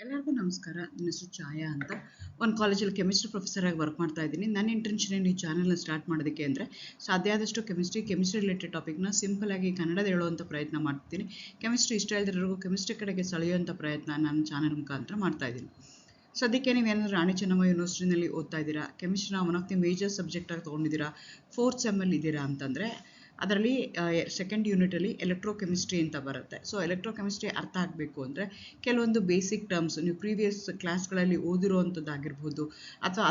ಎಲ್ಲರಿಗೂ ನಮಸ್ಕಾರ. ನನ್ನ ಹೆಸರು ಛಾಯಾ ಅಂತ. ಒಂದು ಕಾಲೇಜಲ್ಲಿ ಕೆಮಿಸ್ಟ್ರಿ ಪ್ರೊಫೆಸರಾಗಿ ವರ್ಕ್ ಮಾಡ್ತಾ ಇದ್ದೀನಿ. ನನ್ನ ಇಂಟೆನ್ಷನ್ ಈ ಚಾನಲ್ನ ಸ್ಟಾರ್ಟ್ ಮಾಡೋದಕ್ಕೆ ಅಂದರೆ ಸಾಧ್ಯ ಆದಷ್ಟು ಕೆಮಿಸ್ಟ್ರಿ ರಿಲೇಟೆಡ್ ಟಾಪಿಕ್ನ ಸಿಂಪಲ್ ಆಗಿ ಕನ್ನಡದ ಹೇಳುವಂಥ ಪ್ರಯತ್ನ ಮಾಡ್ತೀನಿ. ಕೆಮಿಸ್ಟ್ರಿ ಇಷ್ಟ ಇಲ್ದಿರೋರಿಗೂ ಕೆಮಿಸ್ಟ್ರಿ ಕಡೆಗೆ ಸೆಳೆಯುವಂಥ ಪ್ರಯತ್ನ ನನ್ನ ಚಾನಲ್ ಮುಖಾಂತರ ಮಾಡ್ತಾ ಇದ್ದೀನಿ. ಸದ್ಯಕ್ಕೆ ನೀವೇನಾದರೂ ರಾಣಿ ಚೆನ್ನಮ್ಮ ಯೂನಿವರ್ಸಿಟಿನಲ್ಲಿ ಓದ್ತಾ ಇದ್ದೀರಾ, ಕೆಮಿಸ್ಟ್ರಿನ ಒನ್ ಆಫ್ ದಿ ಮೇಜರ್ ಸಬ್ಜೆಕ್ಟಾಗಿ ತೊಗೊಂಡಿದ್ದೀರಾ, 4th ಸೆಮ್ಮಲ್ಲಿ ಇದ್ದೀರಾ ಅಂತಂದರೆ ಅದರಲ್ಲಿ ಸೆಕೆಂಡ್ ಯೂನಿಟಲ್ಲಿ ಎಲೆಕ್ಟ್ರೋಕೆಮಿಸ್ಟ್ರಿ ಅಂತ ಬರುತ್ತೆ. ಸೊ ಎಲೆಕ್ಟ್ರೋಕೆಮಿಸ್ಟ್ರಿ ಅರ್ಥ ಆಗಬೇಕು ಅಂದರೆ ಕೆಲವೊಂದು ಬೇಸಿಕ್ ಟರ್ಮ್ಸ್ ನೀವು ಪ್ರೀವಿಯಸ್ ಕ್ಲಾಸ್ಗಳಲ್ಲಿ ಓದಿರುವಂಥದ್ದಾಗಿರ್ಬೋದು, ಅಥವಾ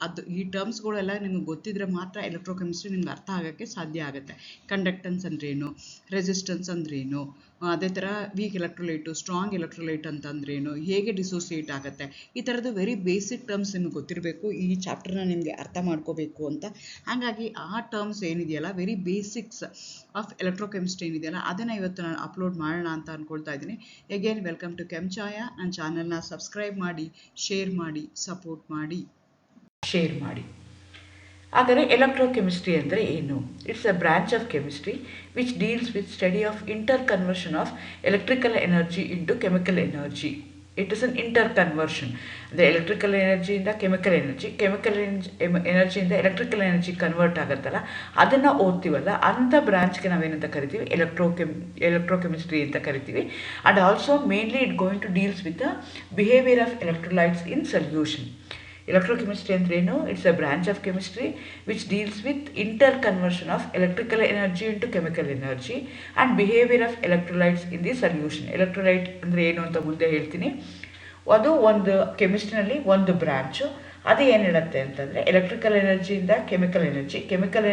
ಅದು ಈ ಟರ್ಮ್ಸ್ಗಳೆಲ್ಲ ನಿಮಗೆ ಗೊತ್ತಿದ್ರೆ ಮಾತ್ರ ಎಲೆಕ್ಟ್ರೋಕೆಮಿಸ್ಟ್ರಿ ನಿಮ್ಗೆ ಅರ್ಥ ಆಗೋಕ್ಕೆ ಸಾಧ್ಯ ಆಗುತ್ತೆ. ಕಂಡಕ್ಟೆನ್ಸ್ ಅಂದ್ರೇನು, ರೆಸಿಸ್ಟೆನ್ಸ್ ಅಂದ್ರೇನು, ಅದೇ ಥರ ವೀಕ್ ಎಲೆಕ್ಟ್ರೋಲೈಟು, ಸ್ಟ್ರಾಂಗ್ ಎಲೆಕ್ಟ್ರೋಲೈಟ್ ಅಂತಂದ್ರೇನು, ಹೇಗೆ ಡಿಸೋಸಿಯೇಟ್ ಆಗುತ್ತೆ, ಈ ಥರದ್ದು ವೆರಿ ಬೇಸಿಕ್ ಟರ್ಮ್ಸ್ ನಿಮಗೆ ಗೊತ್ತಿರಬೇಕು ಈ ಚಾಪ್ಟರ್ನ ನಿಮಗೆ ಅರ್ಥ ಮಾಡ್ಕೋಬೇಕು ಅಂತ. ಹಾಗಾಗಿ ಆ ಟರ್ಮ್ಸ್ ಏನಿದೆಯಲ್ಲ, ವೆರಿ ಬೇಸಿಕ್ಸ್ ಆಫ್ ಎಲೆಕ್ಟ್ರೋಕೆಮಿಸ್ಟ್ರಿ ಏನಿದೆಯಲ್ಲ, ಅದನ್ನು ಇವತ್ತು ನಾನು ಅಪ್ಲೋಡ್ ಮಾಡೋಣ ಅಂತ ಅಂದ್ಕೊಳ್ತಾ ಇದ್ದೀನಿ. Again welcome to Chemchaya. ನನ್ನ ಚಾನಲ್ನ ಸಬ್ಸ್ಕ್ರೈಬ್ ಮಾಡಿ, ಶೇರ್ ಮಾಡಿ, ಸಪೋರ್ಟ್ ಮಾಡಿ, ಶೇರ್ ಮಾಡಿ. ಆದರೆ ಎಲೆಕ್ಟ್ರೋಕೆಮಿಸ್ಟ್ರಿ ಅಂದರೆ ಏನು? It's a branch of chemistry which deals with study of interconversion of electrical energy into chemical energy. It is an interconversion. ಅಂದರೆ ಎಲೆಕ್ಟ್ರಿಕಲ್ ಎನರ್ಜಿಯಿಂದ ಕೆಮಿಕಲ್ ಎನರ್ಜಿಯಿಂದ ಎಲೆಕ್ಟ್ರಿಕಲ್ ಎನರ್ಜಿ ಕನ್ವರ್ಟ್ ಆಗುತ್ತಲ್ಲ, ಅದನ್ನು ಓದ್ತೀವಲ್ಲ, ಅಂಥ ಬ್ರಾಂಚ್ಗೆ ನಾವೇನಂತ ಕರಿತೀವಿ, ಎಲೆಕ್ಟ್ರೋಕೆಮಿಸ್ಟ್ರಿ ಅಂತ ಕರಿತೀವಿ. And also mainly it going to deals with the behaviour of electrolytes in solution. Electrochemistry ಅಂದ್ರೇನು? It's a branch of chemistry which deals with interconversion of electrical energy into chemical energy and behaviour of electrolytes in the solution. Electrolyte ಅಂದರೆ ಏನು ಅಂತ ಮುಂದೆ ಹೇಳ್ತೀನಿ. ಅದು ಒಂದು ಕೆಮಿಸ್ಟ್ರಿನಲ್ಲಿ ಒಂದು branch. ಅದು ಏನು ಹೇಳುತ್ತೆ ಅಂತಂದರೆ, ಎಲೆಕ್ಟ್ರಿಕಲ್ ಎನರ್ಜಿಯಿಂದ ಕೆಮಿಕಲ್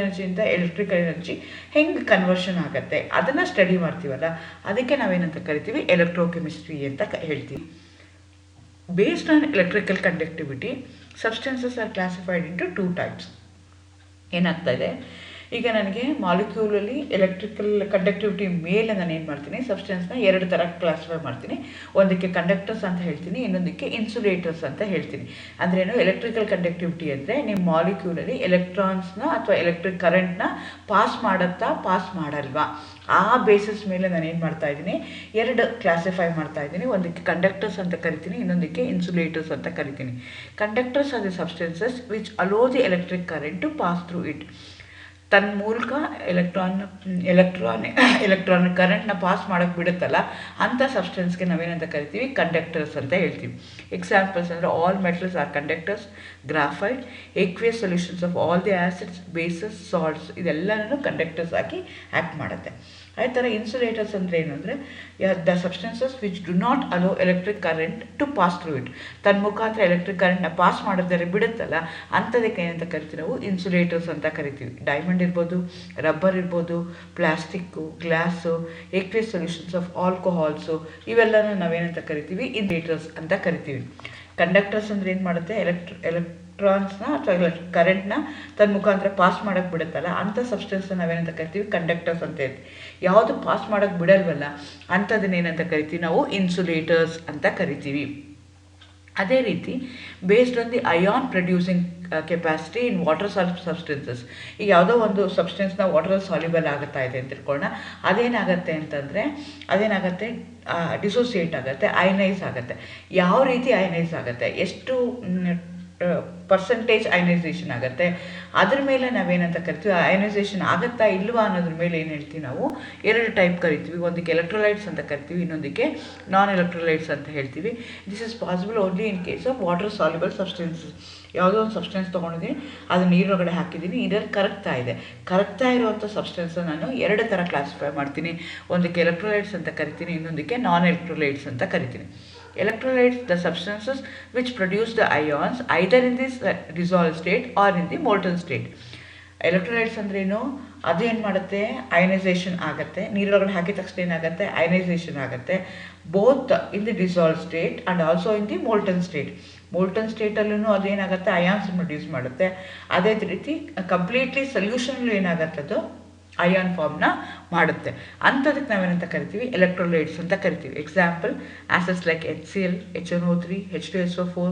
ಎನರ್ಜಿಯಿಂದ ಎಲೆಕ್ಟ್ರಿಕಲ್ ಎನರ್ಜಿ ಹೆಂಗೆ ಕನ್ವರ್ಷನ್ ಆಗುತ್ತೆ ಅದನ್ನು ಸ್ಟಡಿ ಮಾಡ್ತೀವಲ್ಲ, ಅದಕ್ಕೆ ನಾವೇನಂತ ಕರಿತೀವಿ, ಎಲೆಕ್ಟ್ರೋಕೆಮಿಸ್ಟ್ರಿ ಅಂತ ಹೇಳ್ತೀವಿ. Based on electrical conductivity, substances are classified into 2 types. ಏನಾಗ್ತಾ ಇದೆ, ಈಗ ನನಗೆ ಮಾಲಿಕ್ಯೂಲಲ್ಲಿ ಎಲೆಕ್ಟ್ರಿಕಲ್ ಕಂಡಕ್ಟಿವಿಟಿ ಮೇಲೆ ನಾನು ಏನು ಮಾಡ್ತೀನಿ, ಸಬ್ಸ್ಟೆನ್ಸ್ನ 2 ಥರ ಕ್ಲಾಸಿಫೈ ಮಾಡ್ತೀನಿ. ಒಂದಕ್ಕೆ ಕಂಡಕ್ಟರ್ಸ್ ಅಂತ ಹೇಳ್ತೀನಿ, ಇನ್ನೊಂದಕ್ಕೆ ಇನ್ಸುಲೇಟರ್ಸ್ ಅಂತ ಹೇಳ್ತೀನಿ. ಅಂದ್ರೇನು? ಎಲೆಕ್ಟ್ರಿಕಲ್ ಕಂಡಕ್ಟಿವಿಟಿ ಅಂದರೆ ನಿಮ್ಮ ಮಾಲಿಕ್ಯೂಲಲ್ಲಿ ಎಲೆಕ್ಟ್ರಾನ್ಸ್ನ ಅಥವಾ ಎಲೆಕ್ಟ್ರಿಕ್ ಕರೆಂಟ್ನ ಪಾಸ್ ಮಾಡಲ್ವಾ, ಆ ಬೇಸಿಸ್ ಮೇಲೆ ನಾನು ಏನು ಮಾಡ್ತಾ ಇದ್ದೀನಿ, 2 ಕ್ಲಾಸಿಫೈ ಮಾಡ್ತಾ ಇದ್ದೀನಿ. ಒಂದಕ್ಕೆ ಕಂಡಕ್ಟರ್ಸ್ ಅಂತ ಕರಿತೀನಿ, ಇನ್ನೊಂದಕ್ಕೆ ಇನ್ಸುಲೇಟರ್ಸ್ ಅಂತ ಕರಿತೀನಿ. Conductors are the substances which allow the electric current to pass through it. ತನ್ನ ಮೂಲಕ ಎಲೆಕ್ಟ್ರಾನ್ ಕರೆಂಟ್ನ ಪಾಸ್ ಮಾಡೋಕ್ಕೆ ಬಿಡುತ್ತಲ್ಲ, ಅಂಥ ಸಬ್ಸ್ಟೆನ್ಸ್ಗೆ ನಾವೇನಂತ ಕರಿತೀವಿ, ಕಂಡಕ್ಟರ್ಸ್ ಅಂತ ಹೇಳ್ತೀವಿ. ಎಕ್ಸಾಂಪಲ್ಸ್ ಅಂದರೆ all metals are conductors, graphite, aqueous solutions of all the acids, bases, salts, ಇದೆಲ್ಲನೂ ಕಂಡಕ್ಟರ್ಸ್ ಆಗಿ ಆ್ಯಕ್ಟ್ ಮಾಡುತ್ತೆ. ಅದೇ ಥರ ಇನ್ಸುಲೇಟರ್ಸ್ ಅಂದರೆ ಏನು ಅಂದರೆ, the substances which do not allow electric current to pass through it. ತನ್ನ ಮುಖಾಂತರ ಎಲೆಕ್ಟ್ರಿಕ್ ಕರೆಂಟ್ನ ಪಾಸ್ ಮಾಡೋದಾದ್ರೆ ಬಿಡುತ್ತಲ್ಲ, ಅಂಥದಕ್ಕೆ ಏನಂತ ಕರಿತೀವಿ ನಾವು, ಇನ್ಸುಲೇಟರ್ಸ್ ಅಂತ ಕರಿತೀವಿ. ಡೈಮಂಡ್ ಇರ್ಬೋದು, ರಬ್ಬರ್ ಇರ್ಬೋದು, plastic, glass, aqueous solutions of ಆಲ್ಕೋಹಾಲ್ಸು, ಇವೆಲ್ಲನೂ ನಾವೇನಂತ ಕರಿತೀವಿ, ಇನ್ಸುಲೇಟರ್ಸ್ ಅಂತ ಕರಿತೀವಿ. ಕಂಡಕ್ಟರ್ಸ್ ಅಂದರೆ ಏನು ಮಾಡುತ್ತೆ, ಎಲೆಕ್ಟ್ರಾನ್ಸ್ನ ಅಥವಾ ಕರೆಂಟ್ನ ತನ್ನ ಮುಖಾಂತರ ಪಾಸ್ ಮಾಡೋಕ್ಕೆ ಬಿಡುತ್ತಲ್ಲ, ಅಂಥ ಸಬ್ಸ್ಟೆನ್ಸ್ನ ನಾವೇನಂತ ಕರಿತೀವಿ, ಕಂಡಕ್ಟರ್ಸ್ ಅಂತ ಹೇಳ್ತೀವಿ. ಯಾವುದು ಪಾಸ್ ಮಾಡೋಕ್ಕೆ ಬಿಡಲ್ವಲ್ಲ, ಅಂಥದನ್ನೇನಂತ ಕರಿತೀವಿ ನಾವು, ಇನ್ಸುಲೇಟರ್ಸ್ ಅಂತ ಕರಿತೀವಿ. ಅದೇ ರೀತಿ based on the ion producing capacity in water substances. ಈಗ ಯಾವುದೋ ಒಂದು ಸಬ್ಸ್ಟೆನ್ಸ್ನ ವಾಟರಲ್ಲಿ ಸಾಲ್ಯುಬಲ್ ಆಗುತ್ತಾ ಇದೆ ಅಂತ ತಿಳ್ಕೊಳ್ಳೋಣ. ಅದೇನಾಗುತ್ತೆ ಡಿಸೋಸಿಯೇಟ್ ಆಗುತ್ತೆ, ಅಯನೈಸ್ ಆಗುತ್ತೆ. ಯಾವ ರೀತಿ ಅಯನೈಸ್ ಆಗುತ್ತೆ, ಎಷ್ಟು ಪರ್ಸೆಂಟೇಜ್ ಅಯನೈಸೇಷನ್ ಆಗುತ್ತೆ, ಅದ್ರ ಮೇಲೆ ನಾವೇನಂತ ಕರಿತೀವಿ, ಅಯನೈಸೇಷನ್ ಆಗುತ್ತಾ ಇಲ್ವಾ ಅನ್ನೋದ್ರ ಮೇಲೆ ಏನು ಹೇಳ್ತೀವಿ ನಾವು, 2 ಟೈಪ್ ಕರಿತೀವಿ. ಒಂದಕ್ಕೆ ಎಲೆಕ್ಟ್ರೋಲೈಟ್ಸ್ ಅಂತ ಕರಿತೀವಿ, ಇನ್ನೊಂದಕ್ಕೆ ನಾನ್ ಎಲೆಕ್ಟ್ರೋಲೈಟ್ಸ್ ಅಂತ ಹೇಳ್ತೀವಿ. This is possible only in case of water soluble substances. ಯಾವುದೋ ಒಂದು ಸಬ್ಸ್ಟೆನ್ಸ್ ತೊಗೊಂಡಿದ್ದೀನಿ, ಅದು ನೀರೊಳಗಡೆ ಹಾಕಿದ್ದೀನಿ, ಇದರಲ್ಲಿ ಕರಗ್ತಾ ಇರುವಂಥ ಸಬ್ಸ್ಟೆನ್ಸ್ನ ನಾನು 2 ಥರ ಕ್ಲಾಸಿಫೈ ಮಾಡ್ತೀನಿ. ಒಂದಕ್ಕೆ ಎಲೆಕ್ಟ್ರೋಲೈಟ್ಸ್ ಅಂತ ಕರಿತೀನಿ, ಇನ್ನೊಂದಕ್ಕೆ ನಾನ್ ಎಲೆಕ್ಟ್ರೋಲೈಟ್ಸ್ ಅಂತ ಕರಿತೀನಿ. Electrolytes, the substances which produce the ions either in this dissolved state or in the molten state. Electrolytes ಅಂದ್ರೇನು, ಅದು ಏನು ಮಾಡುತ್ತೆ, ಅಯನೈಸೇಷನ್ ಆಗುತ್ತೆ. ನೀರೊಳಗಡೆ ಹಾಕಿದ ತಕ್ಷಣ ಏನಾಗುತ್ತೆ, ಅಯನೈಸೇಷನ್ ಆಗುತ್ತೆ. Both in the dissolve state and also in the molten state. Molten ಸ್ಟೇಟಲ್ಲೂ ಅದೇನಾಗುತ್ತೆ, ಅಯಾನ್ಸ್ ಪ್ರೊಡ್ಯೂಸ್ ಮಾಡುತ್ತೆ. ಅದೇ ರೀತಿ ಕಂಪ್ಲೀಟ್ಲಿ ಸೊಲ್ಯೂಷನಲ್ಲೂ ಏನಾಗುತ್ತೆ, ಅದು ಅಯಾನ್ ಫಾರ್ಮ್ನ ಮಾಡುತ್ತೆ. ಅಂಥದಕ್ಕೆ ನಾವೇನಂತ ಕರಿತೀವಿ, ಎಲೆಕ್ಟ್ರೋಲೈಟ್ಸ್ ಅಂತ ಕರಿತೀವಿ. Example, acids like HCl, HNO3, H2SO4,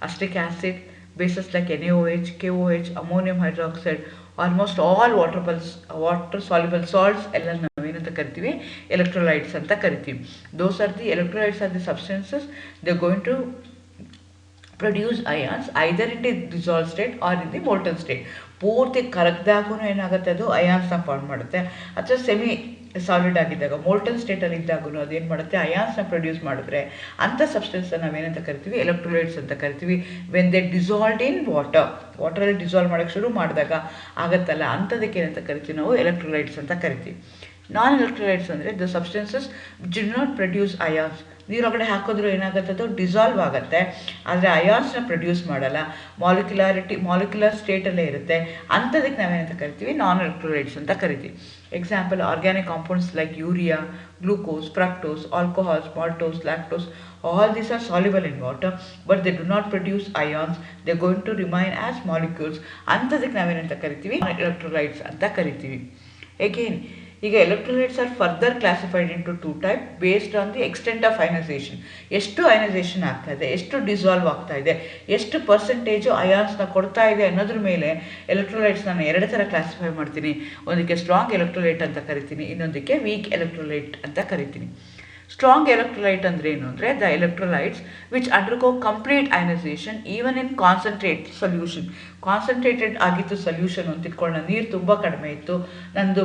ಅಸ್ಟಿಕ್ acid, bases like NaOH, KOH, ammonium hydroxide, almost all water soluble salts ಎಲ್ಲ ನಾವೇನು ನಾವೇನಂತ ಕರಿತೀವಿ ಎಲೆಕ್ಟ್ರೋಲೈಟ್ಸ್ ಅಂತ ಕರಿತೀವಿ. Those are the electrolytes are the substances they going to produce ions either in the dissolve state or in the molten state. ಪೂರ್ತಿ ಕರಗ್ದಾಗೂ ಏನಾಗುತ್ತೆ ಅದು ಅಯಾನ್ಸ್ನ ಫಾರ್ಮ್ ಮಾಡುತ್ತೆ. ಅಥವಾ ಸೆಮಿ ಸಾಲಿಡ್ ಆಗಿದ್ದಾಗ ಮೋಲ್ಟನ್ ಸ್ಟೇಟಲ್ಲಿ ಇದ್ದಾಗೂ ಅದೇನು ಮಾಡುತ್ತೆ ಅಯಾನ್ಸ್ನ ಪ್ರೊಡ್ಯೂಸ್ ಮಾಡಿದ್ರೆ ಅಂಥ ಸಬ್ಸ್ಟೆನ್ಸ್ ನಾವೇನಂತ ಕರಿತೀವಿ ಎಲೆಕ್ಟ್ರೋಲೈಟ್ಸ್ ಅಂತ ಕರಿತೀವಿ. ವೆನ್ ದೇ ಡಿಸಾಲ್ವ್ಡ್ ಇನ್ ವಾಟರಲ್ಲಿ ಡಿಸಾಲ್ವ್ ಮಾಡೋಕ್ಕೆ ಶುರು ಮಾಡಿದಾಗ ಆಗುತ್ತಲ್ಲ ಅಂಥದಕ್ಕೆ ಏನಂತ ಕರಿತೀವಿ ನಾವು ಎಲೆಕ್ಟ್ರೋಲೈಟ್ಸ್ ಅಂತ ಕರಿತೀವ್. ನಾನ್ ಎಲೆಕ್ಟ್ರೋಲೈಟ್ಸ್ ಅಂದರೆ the substances do not produce ions. ನೀರೊಳಗಡೆ ಹಾಕಿದ್ರೂ ಏನಾಗುತ್ತೆ ಅದು ಡಿಸಾಲ್ವ್ ಆಗುತ್ತೆ, ಆದರೆ ಅಯಾನ್ಸ್ನ ಪ್ರೊಡ್ಯೂಸ್ ಮಾಡಲ್ಲ, ಮಾಲಿಕ್ಯುಲರ್ ಸ್ಟೇಟಲ್ಲೇ ಇರುತ್ತೆ. ಅಂಥದಕ್ಕೆ ನಾವೇನಂತ ಕರಿತೀವಿ ನಾನ್ ಎಲೆಕ್ಟ್ರೋಲೈಟ್ಸ್ ಅಂತ ಕರಿತೀವಿ. Example organic compounds like urea, glucose, fructose, alcohols, maltose, lactose, all these are soluble in water but they do not produce ions, they are going to remain as molecules. ಅಂಥದಕ್ಕೆ ನಾವೇನಂತ ಕರಿತೀವಿ electrolytes ಅಂತ ಕರಿತೀವಿ. Again, ಈಗ electrolytes are further classified into 2 types based on the extent of ionisation. ಎಷ್ಟು ionisation ಆಗ್ತಾ ಇದೆ, ಎಷ್ಟು ಡಿಸಾಲ್ವ್ ಆಗ್ತಾ ಇದೆ, ಎಷ್ಟು ಪರ್ಸೆಂಟೇಜು ಅಯಾನ್ಸ್ನ ಕೊಡ್ತಾ ಇದೆ ಅನ್ನೋದ್ರ ಮೇಲೆ ಎಲೆಕ್ಟ್ರೋಲೈಟ್ಸ್ ನಾನು 2 ಥರ ಕ್ಲಾಸಿಫೈ ಮಾಡ್ತೀನಿ. ಒಂದಕ್ಕೆ ಸ್ಟ್ರಾಂಗ್ ಎಲೆಕ್ಟ್ರೋಲೈಟ್ ಅಂತ ಕರಿತೀನಿ, ಇನ್ನೊಂದಕ್ಕೆ ವೀಕ್ ಎಲೆಕ್ಟ್ರೋಲೈಟ್ ಅಂತ ಕರಿತೀನಿ. ಸ್ಟ್ರಾಂಗ್ ಎಲೆಕ್ಟ್ರೋಲೈಟ್ ಅಂದರೆ ಏನು ಅಂದರೆ the electrolytes which undergo complete ionisation even in concentrate solution. Concentrated ಆಗಿತ್ತು ಸೊಲ್ಯೂಷನ್ ಅಂತ ಇಟ್ಕೊಳ್ಳೋಣ, ನೀರು ತುಂಬ ಕಡಿಮೆ ಇತ್ತು, ನಂದು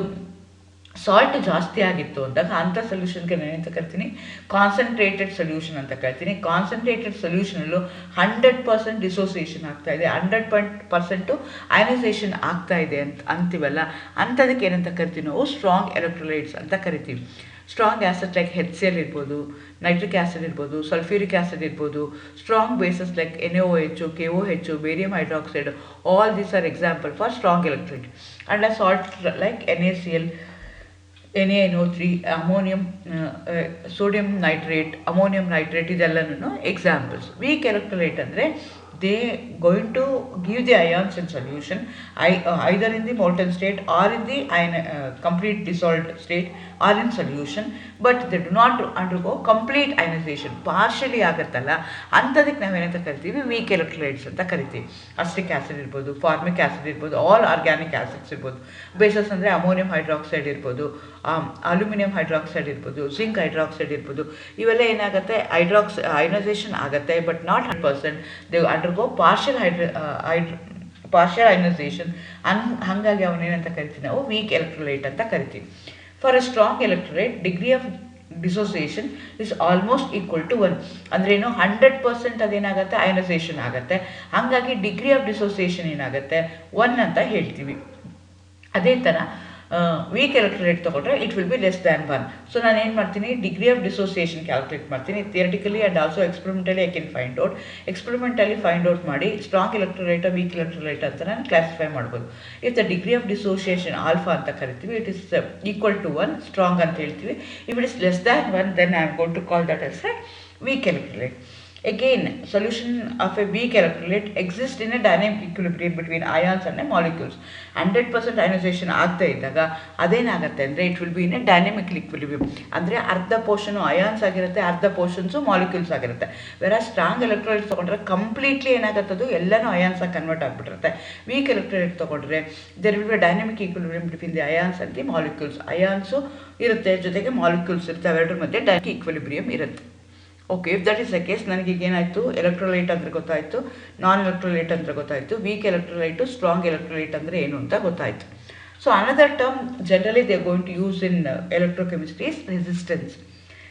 ಸಾಲ್ಟ್ ಜಾಸ್ತಿ ಆಗಿತ್ತು ಅಂದಾಗ ಅಂಥ ಸೊಲ್ಯೂಷನ್ಗೆ ನಾನು ಅಂತ ಕರಿತೀನಿ ಕಾನ್ಸಂಟ್ರೇಟೆಡ್ ಸೊಲ್ಯೂಷನ್ ಅಂತ ಕರಿತೀನಿ. ಕಾನ್ಸಂಟ್ರೇಟೆಡ್ ಸೊಲ್ಯೂಷನಲ್ಲೂ 100% ಡಿಸೋಸಿಯೇಷನ್ ಆಗ್ತಾ ಇದೆ, 100% ಅಯನೈಸೇಷನ್ ಆಗ್ತಾ ಇದೆ ಅಂತೀವಲ್ಲ, ಅಂಥದಕ್ಕೆ ಏನಂತ ಕರಿತೀವಿ ನಾವು ಸ್ಟ್ರಾಂಗ್ ಎಲೆಕ್ಟ್ರೋಲೈಟ್ಸ್ ಅಂತ ಕರಿತೀವಿ. ಸ್ಟ್ರಾಂಗ್ ಆ್ಯಸಿಡ್ ಲೈಕ್ HCl ಇರ್ಬೋದು, ನೈಟ್ರಿಕ್ ಆ್ಯಸಿಡ್ ಇರ್ಬೋದು, ಸಲ್ಫ್ಯೂರಿಕ್ ಆ್ಯಸಿಡ್ ಇರ್ಬೋದು. Strong bases like NaOH, KOH, barium hydroxide, all these are example for strong electrolyte. And a salt like NaCl, NaNO3, ammonium, sodium nitrate, ammonium nitrate, ಇದೆಲ್ಲನೂ examples. Weak electrolyte ಅಂದರೆ they going to give the ions in solution either in the molten state or in the complete dissolved state or in solution, but they do not undergo complete ionization. partially ಆಗುತ್ತಲ್ಲ ಅಂಥದಕ್ಕೆ ನಾವೇನಂತ ಕರಿತೀವಿ weak electrolytes ಅಂತ ಕರಿತೀವಿ. Acetic acid ಇರ್ಬೋದು, formic acid ಇರ್ಬೋದು, all organic acids ಇರ್ಬೋದು. Bases ಅಂದರೆ ammonium hydroxide ಇರ್ಬೋದು, ಅಲ್ಯೂಮಿನಿಯಂ ಹೈಡ್ರಾಕ್ಸೈಡ್ ಇರ್ಬೋದು, ಜಿಂಕ್ ಹೈಡ್ರಾಕ್ಸೈಡ್ ಇರ್ಬೋದು. ಇವೆಲ್ಲ ಏನಾಗುತ್ತೆ ಅಯನೈಸೇಷನ್ ಆಗುತ್ತೆ but not 100%. They undergo partial ionisation. ಹಾಗಾಗಿ ಅವನೇನಂತ ಕರಿತೀವಿ ನಾವು ವೀಕ್ ಎಲೆಕ್ಟ್ರೋಲೈಟ್ ಅಂತ ಕರಿತೀವಿ. For a strong electrolyte degree of dissociation is almost equal to 1. ಅಂದ್ರೇನು 100% ಅದೇನಾಗುತ್ತೆ ಅಯನೈಸೇಷನ್ ಆಗುತ್ತೆ, ಹಾಗಾಗಿ ಡಿಗ್ರಿ ಆಫ್ ಡಿಸೋಸಿಯೇಷನ್ ಏನಾಗುತ್ತೆ 1 ಅಂತ ಹೇಳ್ತೀವಿ. ಅದೇ ಥರ ವೀಕ್ ಎಲೆಕ್ಟ್ರೋಲೈಟ್ ತೊಗೊಂಡ್ರೆ it will be less than 1. So ನಾನು ಏನು ಮಾಡ್ತೀನಿ ಡಿಗ್ರಿ ಆಫ್ ಡಿಸೋಸಿಯೇಷನ್ ಕ್ಯಾಲ್ಕುಲೇಟ್ ಮಾಡ್ತೀನಿ. Theoretically and also experimentally I can find out. Experimentally find out ಮಾಡಿ ಸ್ಟ್ರಾಂಗ್ ಎಲೆಕ್ಟ್ರೋಲೈಟ್ ವೀಕ್ ಎಲೆಕ್ಟ್ರೋಲೈಟ್ ಅಂತ ನಾನು ಕ್ಲಾಸಿಫೈ ಮಾಡ್ಬೋದು. If the degree of dissociation alpha ಅಂತ ಕರಿತೀವಿ, it is equal to 1 strong ಅಂತ ಹೇಳ್ತೀವಿ. If it is less than 1 then I am going to call that as a weak electrolyte. Again, solution of a weak electrolyte exists in a dynamic equilibrium between ions and molecules. 100% ionization ಆಗ್ತಾ ಇದ್ದಾಗ ಅದೇನಾಗುತ್ತೆ ಅಂದರೆ it will be in a dynamic equilibrium. ಅಂದರೆ ಅರ್ಧ portion ions ಆಗಿರುತ್ತೆ, ಅರ್ಧ portions molecules ಆಗಿರುತ್ತೆ. Very strong electrolyte ತೊಗೊಂಡ್ರೆ ಕಂಪ್ಲೀಟ್ಲಿ ಏನಾಗುತ್ತದು ಎಲ್ಲನೂ ಅಯಾನ್ಸ್ ಆಗಿ ಕನ್ವರ್ಟ್ ಆಗಿಬಿಟ್ಟಿರುತ್ತೆ. ವೀಕ್ ಎಲೆಕ್ಟ್ರೋಲೈಟ್ ತೊಗೊಂಡ್ರೆ there will be dynamic equilibrium between the ions and the molecules. Ions ಇರುತ್ತೆ, ಜೊತೆಗೆ ಮಾಲಿಕ್ಯೂಲ್ಸ್ ಇರುತ್ತೆ, ಅವೆರಡರ ಮಧ್ಯೆ ಡೈನಾಮಿಕ್ ಈಕ್ವಿಲಿಬ್ರಿಯಂ ಇರುತ್ತೆ. Okay, if that is the case ನನಗೀಗ ಏನಾಯಿತು ಎಲೆಕ್ಟ್ರೋಲೈಟ್ ಅಂದರೆ ಗೊತ್ತಾಯಿತು, ನಾನ್ ಎಲೆಕ್ಟ್ರೋಲೈಟ್ ಅಂದರೆ ಗೊತ್ತಾಯಿತು, ವೀಕ್ ಎಲೆಕ್ಟ್ರೋಲೈಟು ಸ್ಟ್ರಾಂಗ್ ಎಲೆಕ್ಟ್ರೋಲೈಟ್ ಅಂದರೆ ಏನು ಅಂತ ಗೊತ್ತಾಯಿತು. So another term generally they are going to use in electrochemistry is resistance.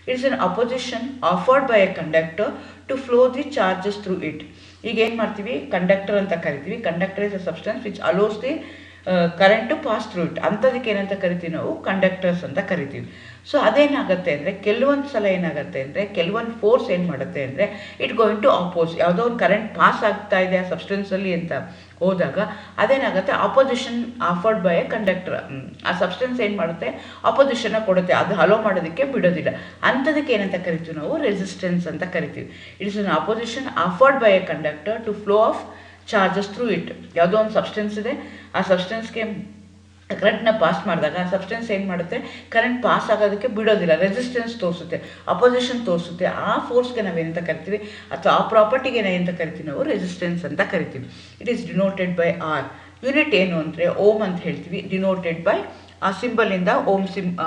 It is an opposition offered by a conductor to flow the charges through it. ಈಗ ಏನು ಮಾಡ್ತೀವಿ conductor ಅಂತ ಕರಿತೀವಿ. Conductor is a substance which allows the current to pass through it. ಅಂಥದಕ್ಕೆ ಏನಂತ ಕರಿತೀವಿ ನಾವು conductors ಅಂತ ಕರಿತೀವಿ. ಸೊ ಅದೇನಾಗುತ್ತೆ ಅಂದರೆ ಕೆಲವೊಂದು ಸಲ ಏನಾಗುತ್ತೆ ಅಂದರೆ ಕೆಲವೊಂದು ಫೋರ್ಸ್ ಏನು ಮಾಡುತ್ತೆ ಅಂದರೆ ಇಟ್ ಗೋಯಿಂಗ್ ಟು ಅಪೋಸ್. ಯಾವುದೋ ಒಂದು ಕರೆಂಟ್ ಪಾಸ್ ಆಗ್ತಾ ಇದೆ ಆ ಸಬ್ಸ್ಟೆನ್ಸಲ್ಲಿ ಅಂತ ಹೋದಾಗ ಅದೇನಾಗುತ್ತೆ opposition offered by a conductor. ಆ ಸಬ್ಸ್ಟೆನ್ಸ್ ಏನು ಮಾಡುತ್ತೆ ಅಪೋಸಿಷನ್ನ ಕೊಡುತ್ತೆ, ಅದು ಹಲೋ ಮಾಡೋದಕ್ಕೆ ಬಿಡೋದಿಲ್ಲ. ಅಂಥದಕ್ಕೆ ಏನಂತ ಕರಿತೀವಿ ನಾವು ರೆಸಿಸ್ಟೆನ್ಸ್ ಅಂತ ಕರಿತೀವಿ. It is an opposition offered by a conductor to flow of charges through it. ಯಾವುದೋ ಒಂದು ಸಬ್ಸ್ಟೆನ್ಸ್ ಇದೆ, ಆ ಸಬ್ಸ್ಟೆನ್ಸ್ಗೆ ಕರೆಂಟ್ನ ಪಾಸ್ ಮಾಡಿದಾಗ ಆ ಸಬ್ಸ್ಟೆನ್ಸ್ ಏನು ಮಾಡುತ್ತೆ ಕರೆಂಟ್ ಪಾಸ್ ಆಗೋದಕ್ಕೆ ಬಿಡೋದಿಲ್ಲ, ರೆಸಿಸ್ಟೆನ್ಸ್ ತೋರಿಸುತ್ತೆ, ಅಪೋಸಿಷನ್ ತೋರಿಸುತ್ತೆ. ಆ ಫೋರ್ಸ್ಗೆ ನಾವೇನಂತ ಕರಿತೀವಿ ಅಥವಾ ಆ ಪ್ರಾಪರ್ಟಿಗೆ ಏನಂತ ಕರಿತೀವಿ ನಾವು ರೆಸಿಸ್ಟೆನ್ಸ್ ಅಂತ ಕರಿತೀವಿ. It is denoted by R. Unit ಏನು ಅಂದರೆ ಓಮ್ ಅಂತ ಹೇಳ್ತೀವಿ, ಡಿನೋಟೆಡ್ ಬೈ ಆ ಸಿಂಬಲಿಂದ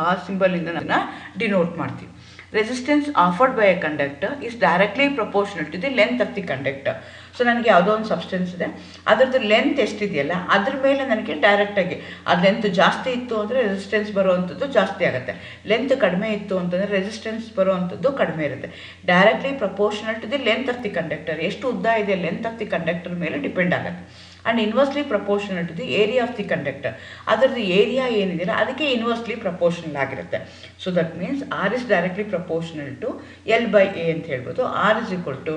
ಆ ಸಿಂಬಲಿಂದ ನಾನು ಡಿನೋಟ್ ಮಾಡ್ತೀವಿ. Resistance offered by a conductor is directly proportional to the length of the conductor. So ನನಗೆ ಯಾವುದೋ ಒಂದು ಸಬ್ಸ್ಟೆನ್ಸ್ ಇದೆ, ಅದರದ್ದು ಲೆಂತ್ ಎಷ್ಟಿದೆಯಲ್ಲ ಅದ್ರ ಮೇಲೆ ನನಗೆ ಡೈರೆಕ್ಟಾಗಿ ಅದು ಲೆಂತ್ ಜಾಸ್ತಿ ಇತ್ತು ಅಂದರೆ ರೆಸಿಸ್ಟೆನ್ಸ್ ಬರುವಂಥದ್ದು ಜಾಸ್ತಿ ಆಗುತ್ತೆ, ಲೆಂತ್ ಕಡಿಮೆ ಇತ್ತು ಅಂತಂದರೆ ರೆಸಿಸ್ಟೆನ್ಸ್ ಬರುವಂಥದ್ದು ಕಡಿಮೆ ಇರುತ್ತೆ. Directly proportional to the length of the conductor, ಎಷ್ಟು ಉದ್ದ ಇದೆ ಲೆಂತ್ ಆಫ್ ದಿ ಕಂಡಕ್ಟರ್ ಮೇಲೆ ಡಿಪೆಂಡ್ ಆಗುತ್ತೆ. And inversely proportional to the area of the conductor, ಅದರದ್ದು ಏರಿಯಾ ಏನಿದೆಯಲ್ಲ ಅದಕ್ಕೆ ಇನ್ವರ್ಸ್ಲಿ ಪ್ರಪೋರ್ಷನಲ್ ಆಗಿರುತ್ತೆ. So that means R is directly proportional to L by A ಅಂತ ಹೇಳ್ಬೋದು. R is equal to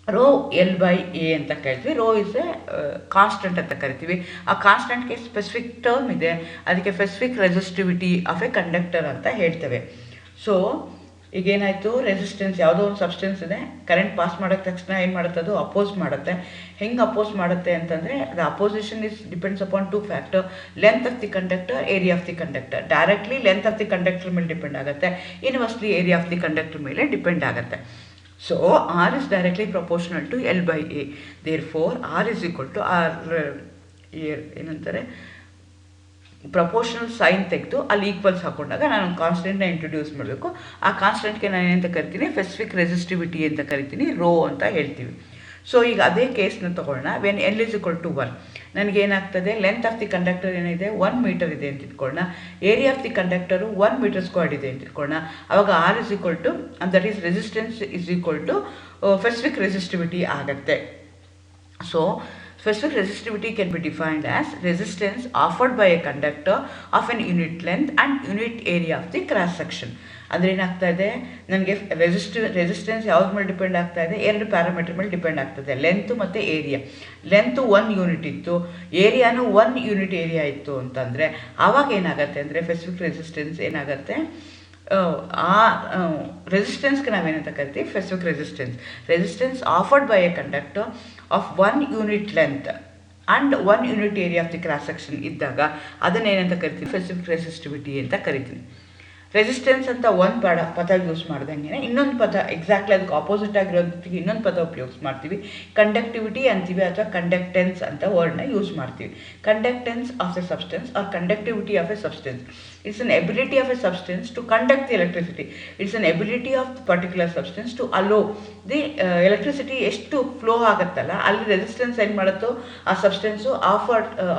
rho L by A ಅಂತ ಕರಿತೀವಿ. Rho is A constant ಅಂತ ಕರಿತೀವಿ. ಆ ಕಾನ್ಸ್ಟೆಂಟ್ಗೆ ಸ್ಪೆಸಿಫಿಕ್ ಟರ್ಮ್ ಇದೆ, ಅದಕ್ಕೆ specific resistivity of A conductor ಅಂತ ಹೇಳ್ತೇವೆ. ಸೊ ಈಗೇನಾಯಿತು, ರೆಸಿಸ್ಟೆನ್ಸ್ ಯಾವುದೋ ಒಂದು ಸಬ್ಸ್ಟೆನ್ಸ್ ಇದೆ, ಕರೆಂಟ್ ಪಾಸ್ ಮಾಡೋಕ್ಕೆ ತಕ್ಷಣ ಏನು ಮಾಡುತ್ತೆ, ಅದು ಅಪೋಸ್ ಮಾಡುತ್ತೆ. ಹೆಂಗೆ ಅಪೋಸ್ ಮಾಡುತ್ತೆ ಅಂತಂದರೆ the opposition is depends upon two factor, length of the conductor, area of the conductor. Directly length of the conductor ಮೇಲೆ ಡಿಪೆಂಡ್ ಆಗುತ್ತೆ, inversely area of the conductor ಮೇಲೆ ಡಿಪೆಂಡ್ ಆಗುತ್ತೆ. So R is directly proportional to L by A. Therefore R is equal to R ಏನಂತಾರೆ proportional sign ತೆಗೆದು ಅಲ್ಲಿ equals ಹಾಕೊಂಡಾಗ ನಾನು ಕಾನ್ಸ್ಟೆಂಟ್ನ introduce ಮಾಡಬೇಕು. ಆ ಕಾನ್ಸ್ಟೆಂಟ್ಗೆ ನಾನು ಏನಂತ ಕರಿತೀನಿ, ಸ್ಪೆಸಿಫಿಕ್ ರೆಸಿಸ್ಟಿವಿಟಿ ಅಂತ ಕರಿತೀನಿ, ರೋ ಅಂತ ಹೇಳ್ತೀವಿ. ಸೊ ಈಗ ಅದೇ ಕೇಸ್ನ ತೊಗೊಳ್ಳೋಣ. When L is equal to 1, ನನಗೇನಾಗ್ತದೆ, ಲೆಂತ್ ಆಫ್ ದಿ ಕಂಡಕ್ಟರ್ ಏನಿದೆ 1 ಮೀಟರ್ ಇದೆ ಅಂತ ಇಟ್ಕೊಳ್ಳೋಣ, area of the conductor 1 metre squared ಇದೆ ಅಂತ ಇಟ್ಕೊಳ್ಳೋಣ. ಆವಾಗ R is equal to, that is resistance is equal to specific resistivity ಆಗುತ್ತೆ. So specific resistivity can be defined as resistance offered by a conductor of an unit length and unit area of the cross section. ಅಂದರೆ ಏನಾಗ್ತಾ ಇದೆ, ನನಗೆ resistance ಯಾವ್ದು ಮೇಲೆ depend ಆಗ್ತಾ ಇದೆ, 2 parameter ಮೇಲೆ ಡಿಪೆಂಡ್ ಆಗ್ತದೆ, ಲೆಂತು ಮತ್ತು ಏರಿಯಾ. ಲೆಂತು 1 ಯೂನಿಟ್ ಇತ್ತು, ಏರಿಯಾನು 1 ಯೂನಿಟ್ ಏರಿಯಾ ಇತ್ತು ಅಂತಂದರೆ ಆವಾಗ ಏನಾಗುತ್ತೆ ಅಂದರೆ ಸ್ಪೆಸಿಫಿಕ್ ರೆಸಿಸ್ಟೆನ್ಸ್ ಏನಾಗುತ್ತೆ, ಆ ರೆಸಿಸ್ಟೆನ್ಸ್ಗೆ ನಾವೇನಂತ ಕರಿತೀವಿ, specific resistance offered by a conductor of 1 unit length and 1 unit area of the cross section ಇದ್ದಾಗ ಅದನ್ನೇನಂತ ಕರಿತೀವಿ, ಸ್ಪೆಸಿಫಿಕ್ ರೆಸಿಸ್ಟಿವಿಟಿ ಅಂತ ಕರಿತೀನಿ. ರೆಸಿಸ್ಟೆನ್ಸ್ ಅಂತ ಒಂದು ಪದ ಯೂಸ್ ಮಾಡ್ದಂಗೆ ಇನ್ನೊಂದು ಪದ ಎಕ್ಸಾಕ್ಟ್ಲಿ ಅದಕ್ಕೆ ಆಪೋಸಿಟ್ ಆಗಿರೋದಕ್ಕೆ ಇನ್ನೊಂದು ಪದ ಉಪಯೋಗಿಸ್ ಮಾಡ್ತೀವಿ, ಕಂಡಕ್ಟಿವಿಟಿ ಅಂತೀವಿ ಅಥವಾ ಕಂಡಕ್ಟೆನ್ಸ್ ಅಂತ ವರ್ಡ್ನ ಯೂಸ್ ಮಾಡ್ತೀವಿ. Conductance of a substance or conductivity of a substance, it's an ability of a substance to conduct the electricity. It's an ability of particular substance to allow the electricity ಎಷ್ಟು flow ಆಗುತ್ತಲ್ಲ, ಅಲ್ಲಿ resistance ಏನು ಮಾಡುತ್ತೋ ಆ substance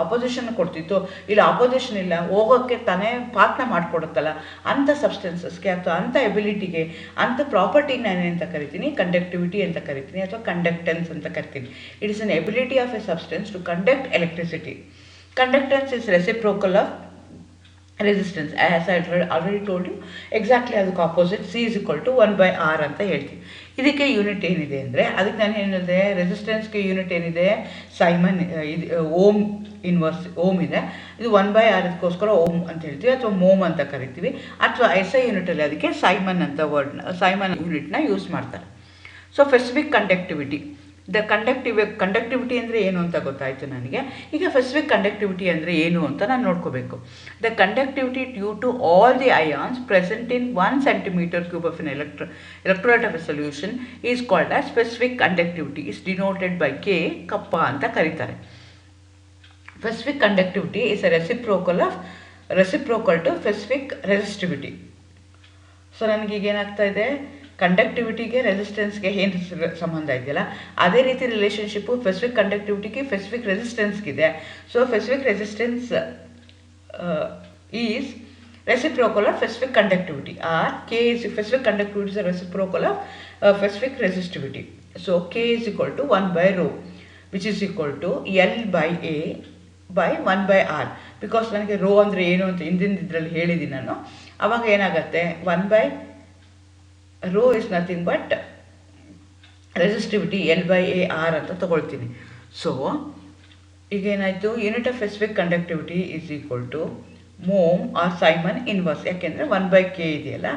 opposition ಕೊಡ್ತಿತ್ತು, ಇಲ್ಲ opposition ಇಲ್ಲ, ಹೋಗೋಕ್ಕೆ ತಾನೇ ಪಾತ್ನ ಮಾಡಿಕೊಡುತ್ತಲ್ಲ, ಅಂಥ ಸಬ್ಸ್ಟೆನ್ಸಸ್ಗೆ ಅಥವಾ ಅಂಥ ಎಬಿಲಿಟಿಗೆ, ಅಂಥ ಪ್ರಾಪರ್ಟಿಗೆ ನಾನು ಏನಂತ ಕರಿತೀನಿ, ಕಂಡಕ್ಟಿವಿಟಿ ಅಂತ ಕರಿತೀನಿ ಅಥವಾ ಕಂಡಕ್ಟೆನ್ಸ್ ಅಂತ ಕರಿತೀನಿ. It is an ability of a substance to conduct electricity. Conductance is reciprocal of resistance. As I already told you, exactly ಅದಕ್ಕೆ opposite C is equal to 1/R ಅಂತ ಹೇಳ್ತೀವಿ. ಇದಕ್ಕೆ ಯೂನಿಟ್ ಏನಿದೆ ಅಂದರೆ, ಅದಕ್ಕೆ ನಾನು ಏನಿದೆ, ರೆಸಿಸ್ಟೆನ್ಸ್ಗೆ ಯೂನಿಟ್ ಏನಿದೆ, ಸೈಮನ್ ಇದು ಓಮ್ ಇನ್ವರ್ಸ್ ಓಮ್ ಇದೆ, ಇದು 1/R ಇದಕ್ಕೋಸ್ಕರ ಓಮ್ ಅಂತ ಹೇಳ್ತೀವಿ ಅಥವಾ ಮೋಮ್ ಅಂತ ಕರಿತೀವಿ. ಅಥವಾ SI ಯೂನಿಟಲ್ಲಿ ಅದಕ್ಕೆ ಸೈಮನ್ ಅಂತ ಸೈಮನ್ ಯೂನಿಟ್ನ ಯೂಸ್ ಮಾಡ್ತಾರೆ. ಸೊ ಸ್ಪೆಸಿಫಿಕ್ ಕಂಡಕ್ಟಿವಿಟಿ, ಕಂಡಕ್ಟಿವಿಟಿ ಅಂದರೆ ಏನು ಅಂತ ಗೊತ್ತಾಯಿತು ನನಗೆ. ಈಗ ಸ್ಪೆಸಿಫಿಕ್ ಕಂಡಕ್ಟಿವಿಟಿ ಅಂದರೆ ಏನು ಅಂತ ನಾನು ನೋಡ್ಕೋಬೇಕು. The conductivity due to all the ions present in 1 cm³ of an electrolyte of a solution is called as specific conductivity, is denoted by K, kappa ಅಂತ ಕರೀತಾರೆ. Specific conductivity is a reciprocal to specific resistivity. So ನನಗೀಗ ಏನಾಗ್ತಾ ಇದೆ, ಕಂಡಕ್ಟಿವಿಟಿಗೆ ರೆಸಿಸ್ಟೆನ್ಸ್ಗೆ ಏನು ಸಂಬಂಧ ಇದೆಯಲ್ಲ, ಅದೇ ರೀತಿ ರಿಲೇಷನ್ಶಿಪ್ಪು ಸ್ಪೆಸಿಫಿಕ್ ಕಂಡಕ್ಟಿವಿಟಿಗೆ ಸ್ಪೆಸಿಫಿಕ್ ರೆಸಿಸ್ಟೆನ್ಸ್ಗಿದೆ. So specific resistance is reciprocal of specific conductivity, or K is specific conductivity is a reciprocal of specific resistivity. So K is equal to 1/ρ, which is equal to L by A by 1/R. Because ನನಗೆ rho ಅಂದರೆ ಏನು ಅಂತ ಹಿಂದಿನ ಇದರಲ್ಲಿ ಹೇಳಿದ್ದೀನಿ ನಾನು. ಆವಾಗ ಏನಾಗುತ್ತೆ, 1/ρ is nothing but resistivity L/AR ಅಂತ ತಗೊಳ್ತೀನಿ. ಸೊ ಈಗ ಏನಾಯಿತು, unit of specific conductivity is equal to mho or siemens inverse. ಯಾಕೆಂದರೆ 1/K ಇದೆಯಲ್ಲ,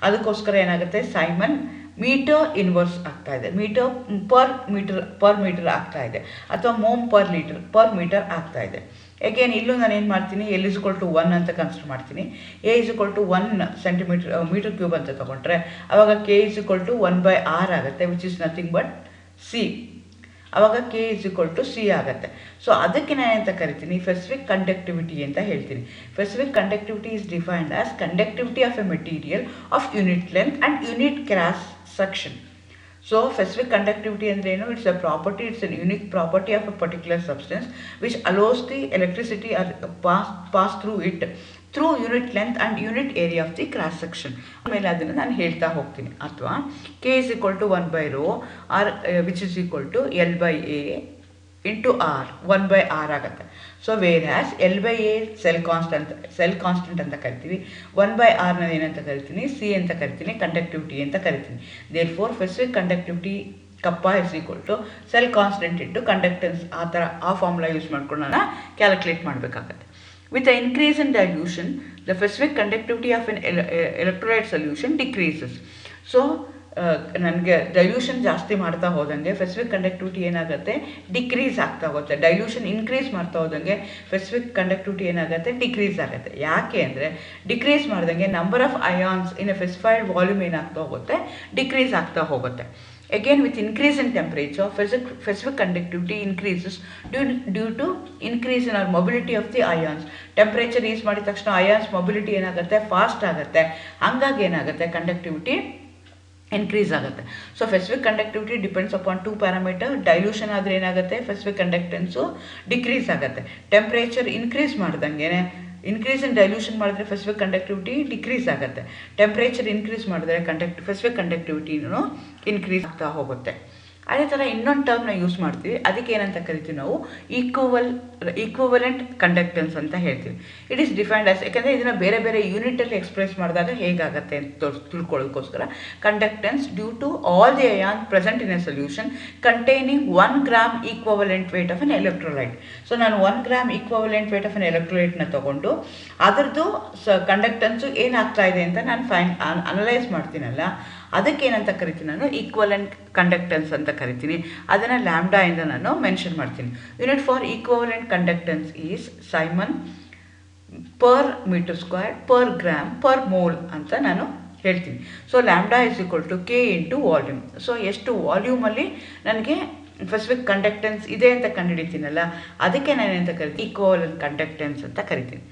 ಅದಕ್ಕೋಸ್ಕರ ಏನಾಗುತ್ತೆ, ಸೈಮನ್ ಮೀಟರ್ ಇನ್ವರ್ಸ್ ಆಗ್ತಾ ಇದೆ, ಪರ್ ಮೀಟರ್ ಆಗ್ತಾ ಇದೆ, ಅಥವಾ ಮೋಮ್ ಪರ್ ಮೀಟರ್ ಆಗ್ತಾ ಇದೆ. ಏಕೆಂದ್ರೆ ಇಲ್ಲೂ ನಾನು ಏನು ಮಾಡ್ತೀನಿ, L is equal to 1 ಅಂತ ಕನ್ಸಿಡರ್ ಮಾಡ್ತೀನಿ, A is equal to 1 metre cube ಅಂತ ತೊಗೊಂಡ್ರೆ ಆವಾಗ K is equal to 1/R ಆಗುತ್ತೆ, which is nothing but C. ಆವಾಗ K is equal to C ಆಗುತ್ತೆ. ಸೊ ಅದಕ್ಕೆ ನಾನು ಅಂತ ಕರಿತೀನಿ ಸ್ಪೆಸಿಫಿಕ್ ಕಂಡಕ್ಟಿವಿಟಿ ಅಂತ ಹೇಳ್ತೀನಿ. Specific conductivity is defined as conductivity of a material of unit length and unit cross section. So specific conductivity and it's a property, it's a unique property of a particular substance which allows the electricity or pass through it through unit length and unit area of the cross section. ಆಮೇಲೆ ಅದನ್ನು ನಾನು ಹೇಳ್ತಾ ಹೋಗ್ತೀನಿ. ಅಥವಾ K is equal to 1 by rho or which is equal to L by A into R 1 by R ಆಗುತ್ತೆ. So where L by A cell constant ಅಂತ ಕರಿತೀವಿ, 1 by R ನಾನು ಏನಂತ ಕರಿತೀನಿ, ಸಿ ಅಂತ ಕರಿತೀನಿ, ಕಂಡಕ್ಟಿವಿಟಿ ಅಂತ ಕರಿತೀನಿ. Therefore specific conductivity kappa is equal to cell constant into conductance. ಆ ಫಾರ್ಮುಲಾ ಯೂಸ್ ಮಾಡ್ಕೊಂಡು ನಾನು ಕ್ಯಾಲ್ಕುಲೇಟ್ ಮಾಡಬೇಕಾಗತ್ತೆ. With the increase in dilution, the specific conductivity of an electrolyte solution decreases. So ನನಗೆ dilution ಜಾಸ್ತಿ ಮಾಡ್ತಾ ಹೋದಂಗೆ ಸ್ಪೆಸಿಫಿಕ್ ಕಂಡಕ್ಟಿವಿಟಿ ಏನಾಗುತ್ತೆ, decrease ಆಗ್ತಾ ಹೋಗುತ್ತೆ. ಡೈಲ್ಯೂಷನ್ ಇನ್ಕ್ರೀಸ್ ಮಾಡ್ತಾ ಹೋದಂಗೆ ಸ್ಪೆಸಿಫಿಕ್ ಕಂಡಕ್ಟಿವಿಟಿ ಏನಾಗುತ್ತೆ, ಡಿಕ್ರೀಸ್ ಆಗುತ್ತೆ. ಯಾಕೆ ಅಂದರೆ ಡಿಕ್ರೀಸ್ ಮಾಡ್ದಂಗೆ number of ions in a specified volume ಏನಾಗ್ತಾ ಹೋಗುತ್ತೆ, ಡಿಕ್ರೀಸ್ ಆಗ್ತಾ ಹೋಗುತ್ತೆ. Again, with increase in temperature, specific conductivity increases due to increase in our mobility of the ions. Temperature increase ಮಾಡಿದ ತಕ್ಷಣ ions mobility ಏನಾಗುತ್ತೆ, ಫಾಸ್ಟ್ ಆಗುತ್ತೆ. ಹಂಗಾಗಿ ಏನಾಗುತ್ತೆ, ಕಂಡಕ್ಟಿವಿಟಿ ಇನ್ಕ್ರೀಸ್ ಆಗುತ್ತೆ. So specific conductivity depends upon 2 parameter. Dilution ಆದರೆ ಏನಾಗುತ್ತೆ, specific ಕಂಡಕ್ಟೆನ್ಸು decrease ಆಗುತ್ತೆ. ಟೆಂಪ್ರೇಚರ್ ಇನ್ಕ್ರೀಸ್ ಮಾಡ್ದಂಗೆ, ಇನ್ಕ್ರೀಸ್ ಇನ್ ಡೈಲ್ಯೂಷನ್ ಮಾಡಿದ್ರೆ ಸ್ಪೆಸಿಫಿಕ್ ಕಂಡಕ್ಟಿವಿಟಿ ಡಿಕ್ರೀಸ್ ಆಗುತ್ತೆ. ಟೆಂಪ್ರೇಚರ್ ಇನ್ಕ್ರೀಸ್ ಮಾಡಿದ್ರೆ ಸ್ಪೆಸಿಫಿಕ್ ಕಂಡಕ್ಟಿವಿಟಿನೂ ಇನ್ಕ್ರೀಸ್ ಆಗ್ತಾ ಹೋಗುತ್ತೆ. ಅದೇ ಥರ ಇನ್ನೊಂದು ಟರ್ಮ್ನ ಯೂಸ್ ಮಾಡ್ತೀವಿ, ಅದಕ್ಕೆ ಏನಂತ ಕರಿತೀವಿ ನಾವು, ಈಕ್ವಲೆಂಟ್ ಕಂಡಕ್ಟೆನ್ಸ್ ಅಂತ ಹೇಳ್ತೀವಿ. ಇಟ್ ಈಸ್ ಡಿಫೈನ್ಡ್ ಆಸ್, ಯಾಕಂದರೆ ಇದನ್ನು ಬೇರೆ ಬೇರೆ ಯೂನಿಟಲ್ಲಿ ಎಕ್ಸ್ಪ್ರೆಸ್ ಮಾಡಿದಾಗ ಹೇಗಾಗುತ್ತೆ ಅಂತ ತಿಳ್ಕೊಳ್ಳೋದಕ್ಕೋಸ್ಕರ, conductance due to all the ion present in a solution containing 1 gram equivalent weight of an electrolyte. So ನಾನು 1 gram equivalent weight of an ಎಲೆಕ್ಟ್ರೋಲೈಟ್ನ ತೊಗೊಂಡು ಅದರದ್ದು ಕಂಡಕ್ಟೆನ್ಸು ಏನಾಗ್ತಾ ಇದೆ ಅಂತ ನಾನು ಅನಲೈಸ್ ಮಾಡ್ತೀನಲ್ಲ, ಅದಕ್ಕೇನಂತ ಕರಿತೀನಿ ನಾನು, ಈಕ್ವಲೆಂಟ್ ಕಂಡಕ್ಟೆನ್ಸ್ ಅಂತ ಕರಿತೀನಿ. ಅದನ್ನು ಲ್ಯಾಂಬ್ಡಾ ಇಂದ ನಾನು ಮೆನ್ಷನ್ ಮಾಡ್ತೀನಿ. Unit for equivalent conductance is siemens per metre square per gram per mole ಅಂತ ನಾನು ಹೇಳ್ತೀನಿ. So lambda is equal to K into volume. So ಎಷ್ಟು ವಾಲ್ಯೂಮಲ್ಲಿ ನನಗೆ ಸ್ಪೆಸಿಫಿಕ್ ಕಂಡಕ್ಟೆನ್ಸ್ ಇದೆ ಅಂತ ಕಂಡುಹಿಡಿತೀನಲ್ಲ, ಅದಕ್ಕೆ ನಾನು ಏನಂತ ಕರಿತೀನಿ, ಈಕ್ವಲೆಂಟ್ ಕಂಡಕ್ಟೆನ್ಸ್ ಅಂತ ಕರಿತೀನಿ.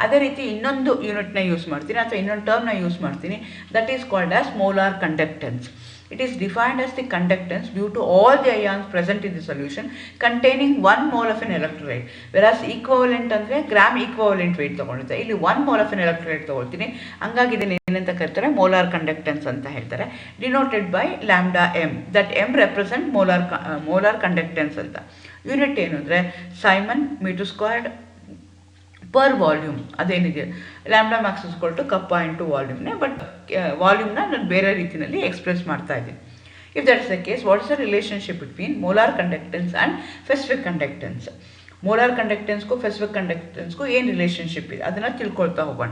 ಅದೇ ರೀತಿ ಇನ್ನೊಂದು ಯೂನಿಟ್ನ ಯೂಸ್ ಮಾಡ್ತೀನಿ ಅಥವಾ ಇನ್ನೊಂದು ಟರ್ಮ್ನ ಯೂಸ್ ಮಾಡ್ತೀನಿ, that is called as molar conductance. It is defined as the conductance due to all the ions present in the solution containing 1 mole of an electrolyte. Whereas equivalent ಅಂದರೆ ಗ್ರಾಮ್ ಈಕ್ವಲೆಂಟ್ ವೇಟ್ ತೊಗೊಂಡಿರ್ತಾರೆ, ಇಲ್ಲಿ 1 mole of an electrolyte ತೊಗೊಳ್ತೀನಿ. ಹಂಗಾಗಿ ಇದನ್ನು ಏನಂತ ಕರೀತಾರೆ, molar conductance ಅಂತ ಹೇಳ್ತಾರೆ. Denoted by lambda M. That M represent molar conductance ಅಂತ. ಯೂನಿಟ್ ಏನು ಅಂದರೆ siemens metre squared per volume. ಅದೇನಿದೆ, lambda max is equal to kappa into ವಾಲ್ಯೂಮ್ನೇ, but ವಾಲ್ಯೂಮ್ನ ನಾನು ಬೇರೆ ರೀತಿಯಲ್ಲಿ ಎಕ್ಸ್ಪ್ರೆಸ್ ಮಾಡ್ತಾ ಇದ್ದೀನಿ. If that is the case, what is the relationship between molar conductance and specific conductance? Molar ಕಂಡಕ್ಟೆನ್ಸ್ಗೂ ಸ್ಪೆಸಿಫಿಕ್ ಕಂಡಕ್ಟೆನ್ಸ್ಗೂ ಏನು ರಿಲೇಷನ್ಶಿಪ್ ಇದೆ ಅದನ್ನು ತಿಳ್ಕೊಳ್ತಾ ಹೋಗೋಣ.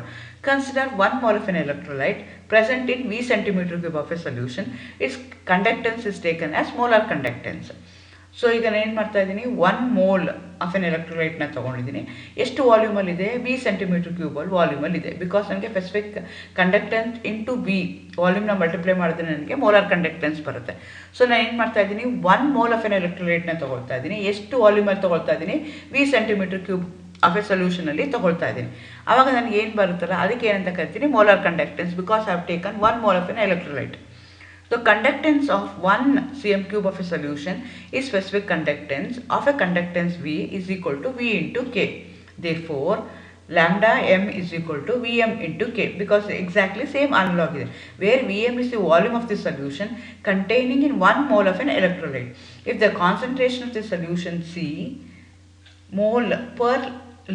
Consider 1 mole of an electrolyte present in V cm³ of a solution. Its conductance is taken as molar conductance. So ಈಗ ನಾನು ಏನು ಮಾಡ್ತಾ ಇದ್ದೀನಿ, 1 mole ಆಫ್ ಎನ್ ಎಲೆಕ್ಟ್ರೋಲೈಟ್ನ ತೊಗೊಂಡಿದ್ದೀನಿ. ಎಷ್ಟು ವಾಲ್ಯೂಮಲ್ಲಿದೆ, V cm³ ವಾಲ್ಯೂಮಲ್ಲಿದೆ. ಬಿಕಾಸ್ ನನಗೆ ಸ್ಪೆಸಿಫಿಕ್ ಕಂಡಕ್ಟೆನ್ಸ್ ಇಂಟು V ವಾಲ್ಯೂಮ್ನ ಮಲ್ಟಿಪ್ಲೈ ಮಾಡಿದ್ರೆ ನನಗೆ ಮೋಲಾರ್ ಕಂಡಕ್ಟೆನ್ಸ್ ಬರುತ್ತೆ. ಸೊ ನಾನು ಏನು ಮಾಡ್ತಾ ಇದ್ದೀನಿ, 1 mole ಆಫ್ ಎನ್ ಎಲೆಕ್ಟ್ರೋಲೈಟ್ನ ತೊಗೊಳ್ತಾ ಇದ್ದೀನಿ. ಎಷ್ಟು ವಾಲ್ಯೂಮಲ್ಲಿ ತೊಗೊಳ್ತಾ ಇದ್ದೀನಿ, V cm³ ಆಫ್ ಎ ಸೊಲ್ಯೂಷನಲ್ಲಿ ತೊಗೊಳ್ತಾ ಇದ್ದೀನಿ. ಆವಾಗ ನನಗೆ ಏನು ಬರುತ್ತಲ್ಲ, ಅದಕ್ಕೆ ಏನಂತ ಕರಿತೀನಿ, molar conductance, because I have taken 1 mole of an electrolyte. The conductance of 1 cm³ of a solution is specific conductance of a conductance V is equal to V into K. Therefore, lambda m is equal to Vm into K, because exactly same analog is where Vm is the volume of the solution containing in 1 mole of an electrolyte. If the concentration of the solution C mole per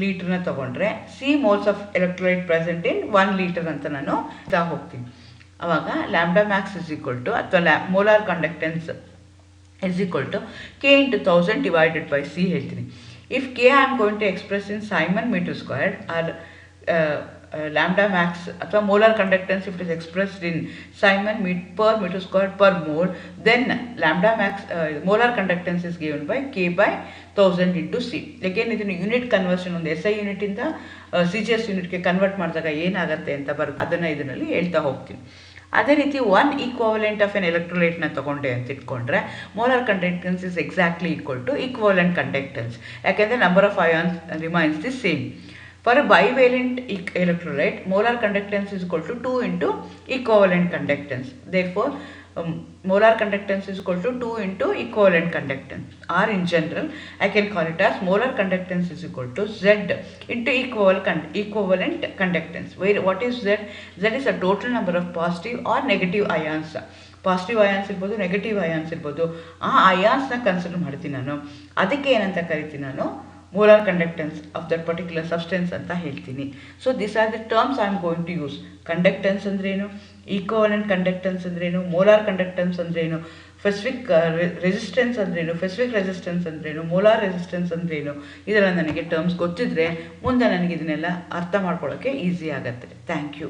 liter na ತಗೊಂಡ್ರೆ C moles of electrolyte present in 1 liter ಅಂತ ನಾನು ಹೋಗ್ತೀನಿ. ಆವಾಗ lambda max is equal to ಅಥವಾ molar conductance is equal to K into 1000 divided by C ಹೇಳ್ತೀನಿ. If K I am going to express in siemens metre squared or lambda max ಅಥವಾ molar conductance if it is expressed in Simon per meter square per mole, then lambda max molar conductance is given by K by 1000 into C. Again ಇದನ್ನು unit conversion, ಒಂದು SI unit ಇಂದ CGS ಯೂನಿಟ್ಗೆ convert ಮಾಡಿದಾಗ ಏನಾಗುತ್ತೆ ಅಂತ ಬರುತ್ತೆ, ಅದನ್ನು ಇದರಲ್ಲಿ ಹೇಳ್ತಾ ಹೋಗ್ತೀನಿ. ಅದೇ ರೀತಿ 1 ಈಕ್ವಾಲೆಂಟ್ ಆಫ್ ಎನ್ ಎಲೆಕ್ಟ್ರೋಲೈಟ್ನ ತಗೊಂಡೆ ಅಂತ ಇಟ್ಕೊಂಡ್ರೆ molar conductance is exactly equal to equivalent conductance, ಯಾಕೆಂದರೆ number of ions remains the same. For a bivalent electrolyte, molar conductance is equal to 2 into equivalent conductance. Therefore, molar conductance is equal to 2 into equivalent conductance. Or in general, I can call it as molar conductance is equal to Z into equivalent conductance. Where what is Z? Z is a total number of positive or negative ions. Positive ions ಇರ್ಬೋದು, negative ions ಇರ್ಬೋದು, ಆ ಅಯಾನ್ಸ್ನ consider ಮಾಡ್ತೀನಿ ನಾನು. ಅದಕ್ಕೆ ಏನಂತ ಕರಿತೀನಿ ನಾನು, molar conductance of that particular substance ಅಂತ ಹೇಳ್ತೀನಿ. So this are the terms I am going to use. Conductance ಅಂದ್ರೇನು, ಈಕ್ವಾಲೆಂಟ್ ಕಂಡಕ್ಟೆನ್ಸ್ ಅಂದ್ರೇನು, ಮೋಲಾರ್ ಕಂಡಕ್ಟೆನ್ಸ್ ಅಂದ್ರೇನು, ಸ್ಪೆಸಿಫಿಕ್ ರೆಸಿಸ್ಟೆನ್ಸ್ ಅಂದ್ರೇನು, ಸ್ಪೆಸಿಫಿಕ್ ರೆಸಿಸ್ಟೆನ್ಸ್ ಅಂದ್ರೇನು, ಮೋಲಾರ್ ರೆಸಿಸ್ಟೆನ್ಸ್ ಅಂದ್ರೇನು, ಇದೆಲ್ಲ ನನಗೆ ಟರ್ಮ್ಸ್ ಗೊತ್ತಿದ್ರೆ ಮುಂದೆ ನನಗೆ ಇದನ್ನೆಲ್ಲ ಅರ್ಥ ಮಾಡ್ಕೊಳ್ಳೋಕ್ಕೆ ಈಸಿ ಆಗುತ್ತೆ. Thank you.